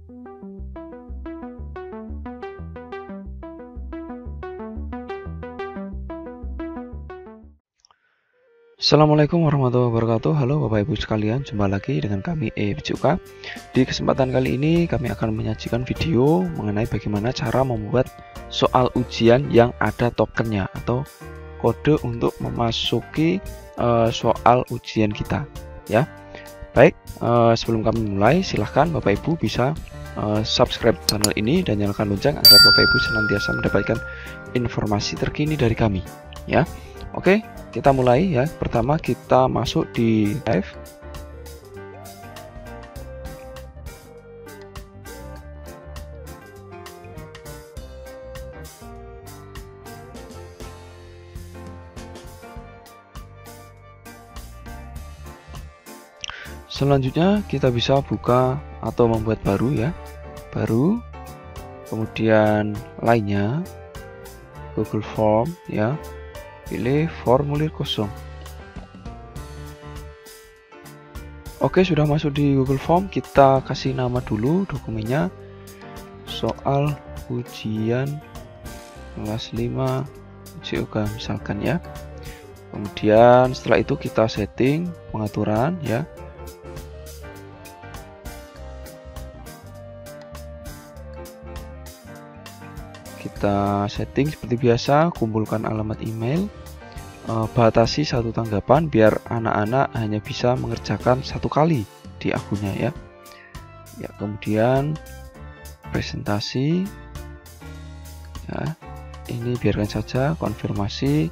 Assalamualaikum warahmatullahi wabarakatuh. Halo Bapak Ibu sekalian, jumpa lagi dengan kami EFCUK. Di kesempatan kali ini kami akan menyajikan video mengenai bagaimana cara membuat soal ujian yang ada tokennya atau kode untuk memasuki soal ujian kita, ya. Baik, sebelum kami mulai, silahkan Bapak Ibu bisa subscribe channel ini dan nyalakan lonceng agar Bapak Ibu senantiasa mendapatkan informasi terkini dari kami, ya. Oke, kita mulai ya. Pertama kita masuk di Drive. Selanjutnya kita bisa buka atau membuat baru ya. Baru. Kemudian lainnya Google Form ya. Pilih formulir kosong. Oke, sudah masuk di Google Form. Kita kasih nama dulu dokumennya, soal ujian kelas 5 UJOK misalkan ya. Kemudian setelah itu kita setting pengaturan ya. Kita setting seperti biasa, kumpulkan alamat email, batasi satu tanggapan biar anak-anak hanya bisa mengerjakan satu kali di akunnya ya. Ya, kemudian presentasi ya, ini biarkan saja, konfirmasi,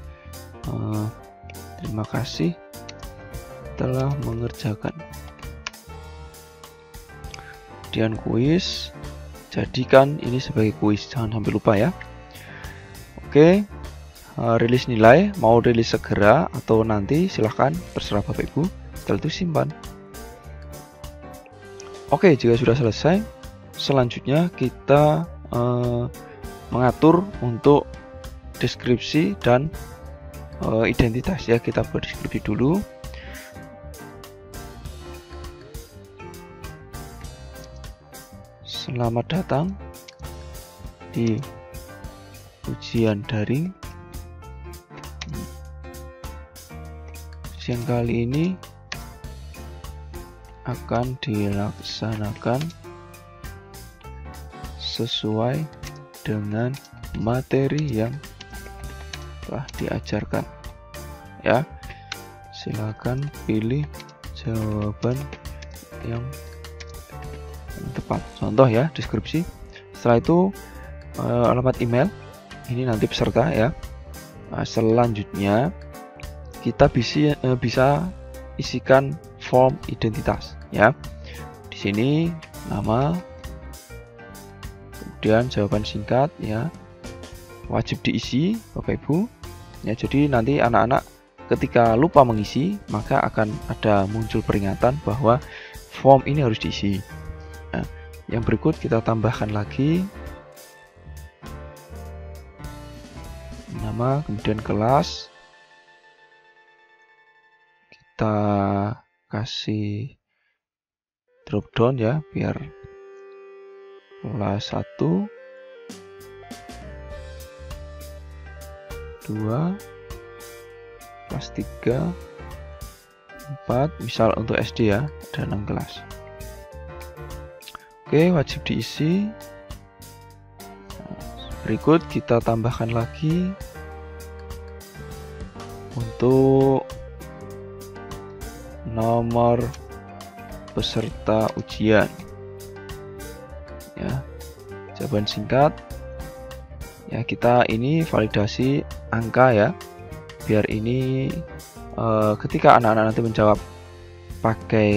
terima kasih telah mengerjakan. Kemudian kuis, jadikan ini sebagai kuis, jangan sampai lupa ya. Oke, rilis nilai, mau rilis segera atau nanti silahkan, terserah Bapak Ibu. Setelah itu simpan. Oke, jika sudah selesai, selanjutnya kita mengatur untuk deskripsi dan identitas ya. Kita buat deskripsi dulu. Selamat datang di ujian daring. Ujian kali ini akan dilaksanakan sesuai dengan materi yang telah diajarkan. Ya, silakan pilih jawaban yang tepat. Contoh ya, deskripsi. Setelah itu alamat email, ini nanti peserta ya. Selanjutnya kita bisa isikan form identitas ya. Di sini nama, kemudian jawaban singkat ya, wajib diisi Bapak Ibu ya. Jadi nanti anak-anak ketika lupa mengisi maka akan ada muncul peringatan bahwa form ini harus diisi. Yang berikut kita tambahkan lagi nama, kemudian kelas, kita kasih drop down ya biar kelas 1, 2, kelas 3, 4, misal untuk SD ya, ada 6 kelas. Oke, wajib diisi. Berikut kita tambahkan lagi untuk nomor peserta ujian ya, jawaban singkat ya. Kita ini validasi angka ya, biar ini ketika anak-anak nanti menjawab pakai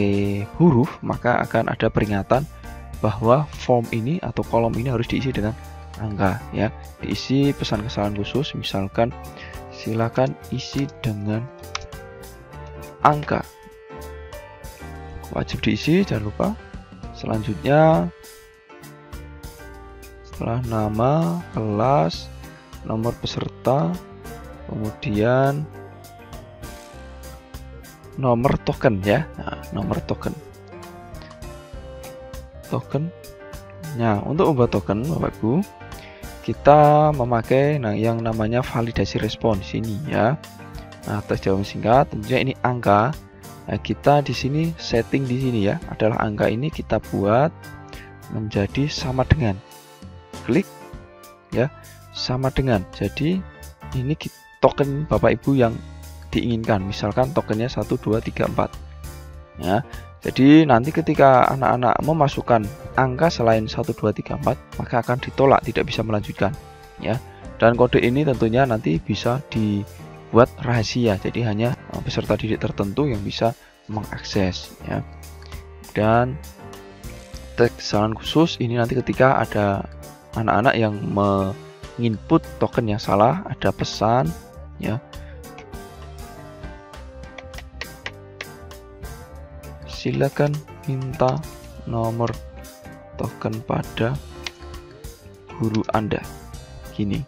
huruf maka akan ada peringatan bahwa form ini atau kolom ini harus diisi dengan angka ya. Diisi pesan kesalahan khusus, misalkan silakan isi dengan angka. Wajib diisi, jangan lupa. Selanjutnya setelah nama, kelas, nomor peserta, kemudian nomor token ya. Nah, nomor token Nah, untuk membuat token Bapak Ibu, kita memakai yang namanya validasi respon di sini ya. Nah, tes jawaban singkat tentunya ini angka. Nah, kita di sini setting di sini ya, adalah angka ini kita buat menjadi sama dengan. Klik ya, sama dengan. Jadi ini token Bapak Ibu yang diinginkan. Misalkan tokennya 1 2 3 4. Ya. Jadi nanti ketika anak-anak memasukkan angka selain 1 2 3 4, maka akan ditolak, tidak bisa melanjutkan ya. Dan kode ini tentunya nanti bisa dibuat rahasia. Jadi hanya peserta didik tertentu yang bisa mengakses ya. Dan teks kesalahan khusus ini nanti ketika ada anak-anak yang menginput token yang salah, ada pesan ya. Silakan minta nomor token pada guru Anda. Gini,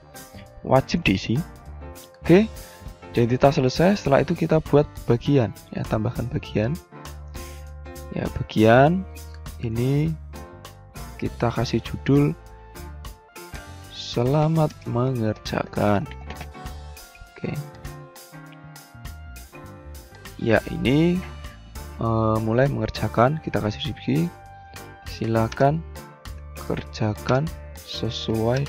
wajib diisi. Oke, identitas selesai. Setelah itu kita buat bagian ya, tambahkan bagian. Ya, bagian ini kita kasih judul selamat mengerjakan. Oke. Ya, ini mulai mengerjakan, kita kasih deskripsi. Silakan kerjakan sesuai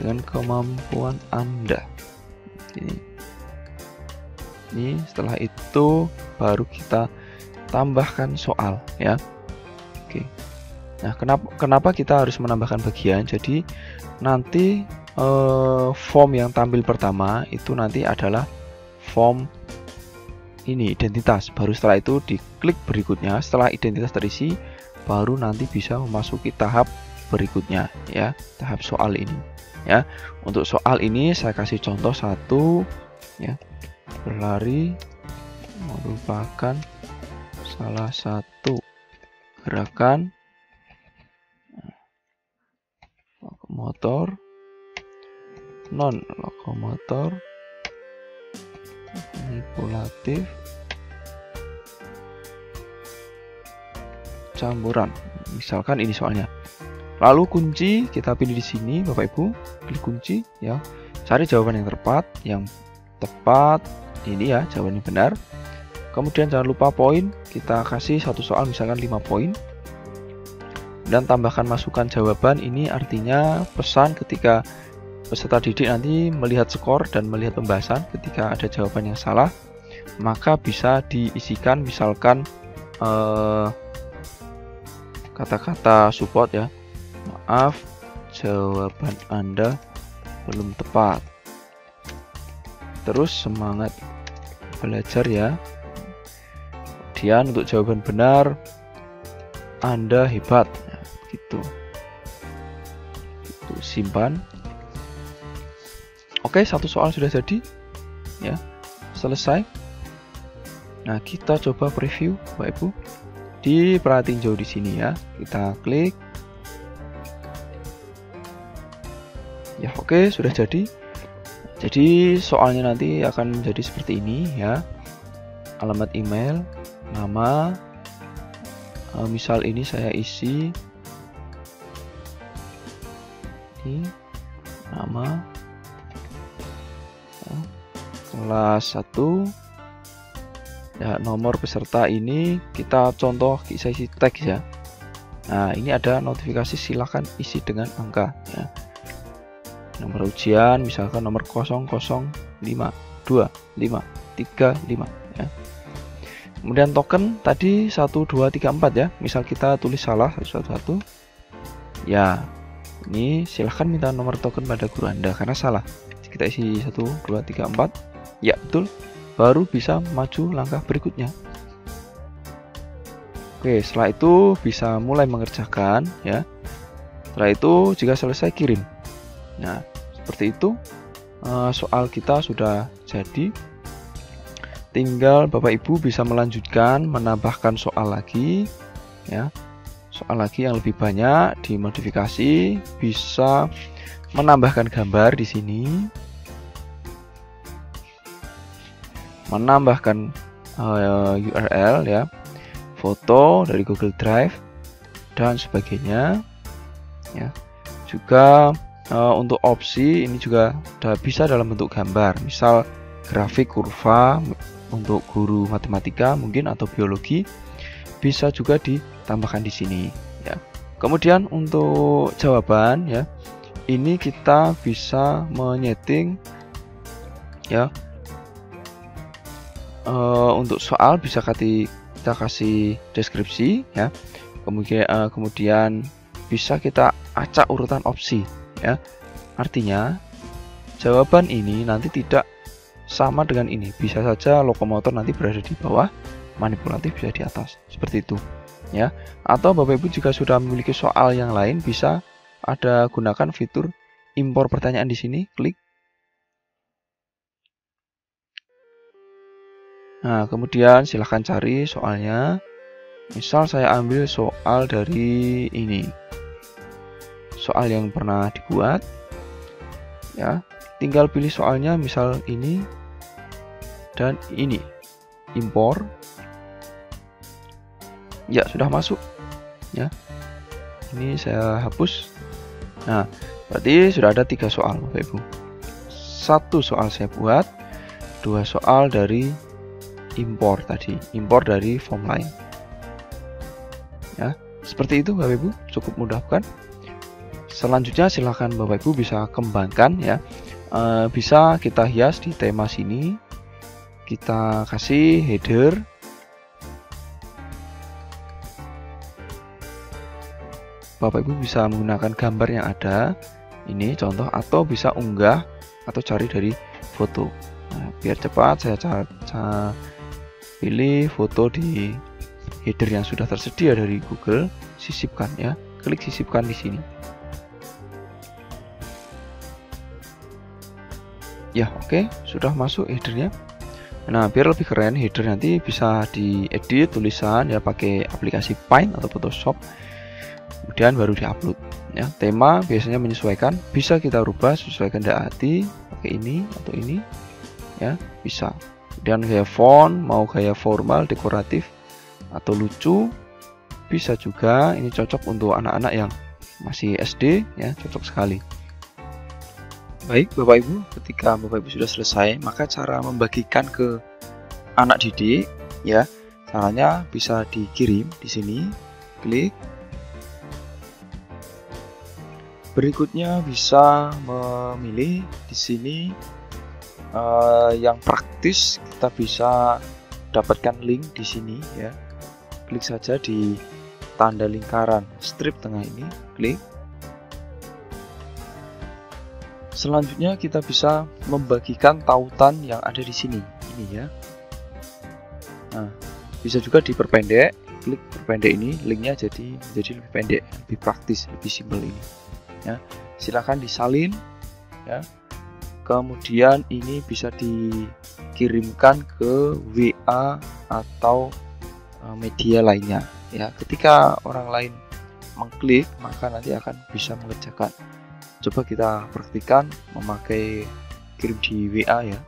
dengan kemampuan Anda. Ini setelah itu baru kita tambahkan soal ya. Oke. Nah, kenapa kita harus menambahkan bagian? Jadi nanti form yang tampil pertama itu nanti adalah form ini identitas. Baru setelah itu diklik berikutnya. Setelah identitas terisi, baru nanti bisa memasuki tahap berikutnya ya, tahap soal ini ya. Untuk soal ini saya kasih contoh satu ya. Berlari merupakan salah satu gerakan lokomotor non lokomotor manipulatif campuran. Misalkan ini soalnya. Lalu kunci kita pilih di sini Bapak Ibu, pilih kunci ya. Cari jawaban yang tepat ini ya, jawaban yang benar. Kemudian jangan lupa poin, kita kasih satu soal misalkan 5 poin. Dan tambahkan masukan jawaban, ini artinya pesan ketika peserta didik nanti melihat skor dan melihat pembahasan ketika ada jawaban yang salah, maka bisa diisikan misalkan kata-kata support ya. Maaf, jawaban Anda belum tepat. Terus semangat belajar ya. Kemudian untuk jawaban benar, Anda hebat. Nah, gitu. Itu simpan. Oke, satu soal sudah jadi ya, selesai. Nah, kita coba preview Bapak Ibu di perhatiin jauh di sini ya. Kita klik ya. Oke, sudah jadi. Jadi soalnya nanti akan menjadi seperti ini ya. Alamat email, nama, misal ini saya isi ini nama kelas 1 ya, nomor peserta ini kita contoh saya isi teks ya. Nah, ini ada notifikasi silakan isi dengan angka ya. Nomor ujian misalkan nomor 0052535 ya. Kemudian token tadi 1 2 3 4 ya. Misal kita tulis salah 1 ya. Ini silahkan minta nomor token pada guru Anda karena salah. Kita isi 1 2 3 4. Ya, betul. Baru bisa maju langkah berikutnya. Oke, setelah itu bisa mulai mengerjakan ya. Setelah itu jika selesai kirim. Nah, seperti itu soal kita sudah jadi. Tinggal Bapak Ibu bisa melanjutkan menambahkan soal lagi ya. Soal lagi yang lebih banyak dimodifikasi, bisa menambahkan gambar di sini. Menambahkan URL ya, foto dari Google Drive dan sebagainya. ya. Juga untuk opsi ini juga bisa dalam bentuk gambar, misal grafik kurva untuk guru matematika mungkin atau biologi, bisa juga ditambahkan di sini ya. Kemudian untuk jawaban ya, ini kita bisa menyeting ya. Untuk soal bisa kita kasih deskripsi ya. Kemudian bisa kita acak urutan opsi ya. Artinya jawaban ini nanti tidak sama dengan ini. Bisa saja lokomotor nanti berada di bawah, manipulatif bisa di atas. Seperti itu ya. Atau Bapak Ibu jika sudah memiliki soal yang lain, bisa ada gunakan fitur impor pertanyaan di sini, klik. Nah, kemudian silahkan cari soalnya. Misal saya ambil soal dari ini, soal yang pernah dibuat ya, tinggal pilih soalnya, misal ini dan ini, impor ya, sudah masuk ya. Ini saya hapus. Nah, berarti sudah ada 3 soal Bapak Ibu. 1 soal saya buat, 2 soal dari impor tadi, impor dari form lain ya. Seperti itu Bapak Ibu, cukup mudah bukan? Selanjutnya silahkan Bapak Ibu bisa kembangkan ya. Bisa kita hias di tema sini, kita kasih header Bapak Ibu bisa menggunakan gambar yang ada ini contoh, atau bisa unggah atau cari dari foto. Nah, biar cepat saya pilih foto di header yang sudah tersedia dari Google, sisipkan ya, klik sisipkan di sini. Ya, oke, sudah masuk headernya. Nah, biar lebih keren, header nanti bisa diedit tulisan ya pakai aplikasi Paint atau Photoshop. Kemudian baru diupload ya. Tema biasanya menyesuaikan, bisa kita rubah sesuai kehendak hati, pakai ini atau ini ya, bisa. Dan gaya font mau gaya formal, dekoratif atau lucu bisa juga. Ini cocok untuk anak-anak yang masih SD ya, cocok sekali. Baik Bapak Ibu, ketika Bapak Ibu sudah selesai, maka cara membagikan ke anak didik ya, caranya bisa dikirim di sini, klik. Berikutnya bisa memilih di sini yang praktis, kita bisa dapatkan link di sini ya. Klik saja di tanda lingkaran strip tengah ini, klik. Selanjutnya kita bisa membagikan tautan yang ada di sini, ini ya. Nah, bisa juga diperpendek, klik perpendek ini, linknya jadi lebih pendek, lebih praktis, lebih simpel ini. Ya, silakan disalin ya. Kemudian ini bisa dikirimkan ke WA atau media lainnya ya. Ketika orang lain mengklik, maka nanti akan bisa mengerjakan. Coba kita praktikkan memakai kirim di WA ya.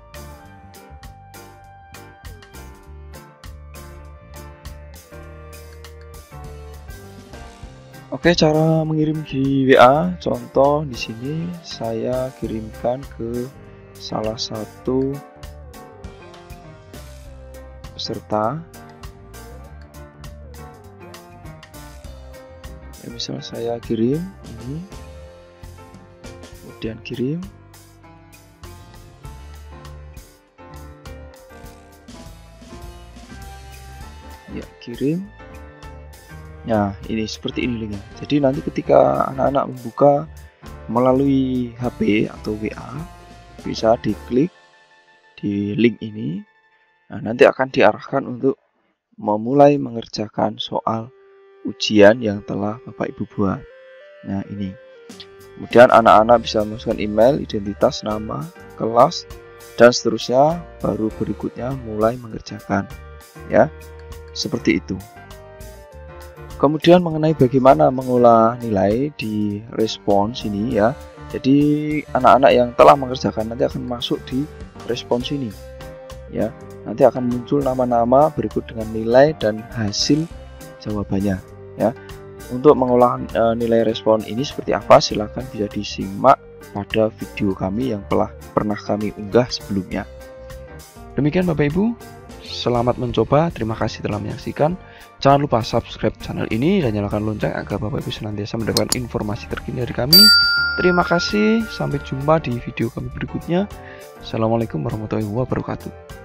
Oke, cara mengirim di WA, contoh di sini saya kirimkan ke salah satu peserta. Ya, misal saya kirim ini, kemudian kirim. Ya, kirim. Nah, ini seperti ini linknya. Jadi nanti ketika anak-anak membuka melalui HP atau WA, bisa diklik di link ini. Nah, nanti akan diarahkan untuk memulai mengerjakan soal ujian yang telah Bapak Ibu buat. Nah, ini. Kemudian anak-anak bisa memasukkan email, identitas, nama, kelas, dan seterusnya. Baru berikutnya mulai mengerjakan. Ya, seperti itu. Kemudian mengenai bagaimana mengolah nilai di respons ini ya. Jadi anak-anak yang telah mengerjakan nanti akan masuk di respons ini. Ya, nanti akan muncul nama-nama berikut dengan nilai dan hasil jawabannya ya. Untuk mengolah nilai respon ini seperti apa, silahkan bisa disimak pada video kami yang telah pernah kami unggah sebelumnya. Demikian Bapak Ibu, selamat mencoba, terima kasih telah menyaksikan. Jangan lupa subscribe channel ini dan nyalakan lonceng agar Bapak Ibu senantiasa mendapatkan informasi terkini dari kami. Terima kasih, sampai jumpa di video kami berikutnya. Assalamualaikum warahmatullahi wabarakatuh.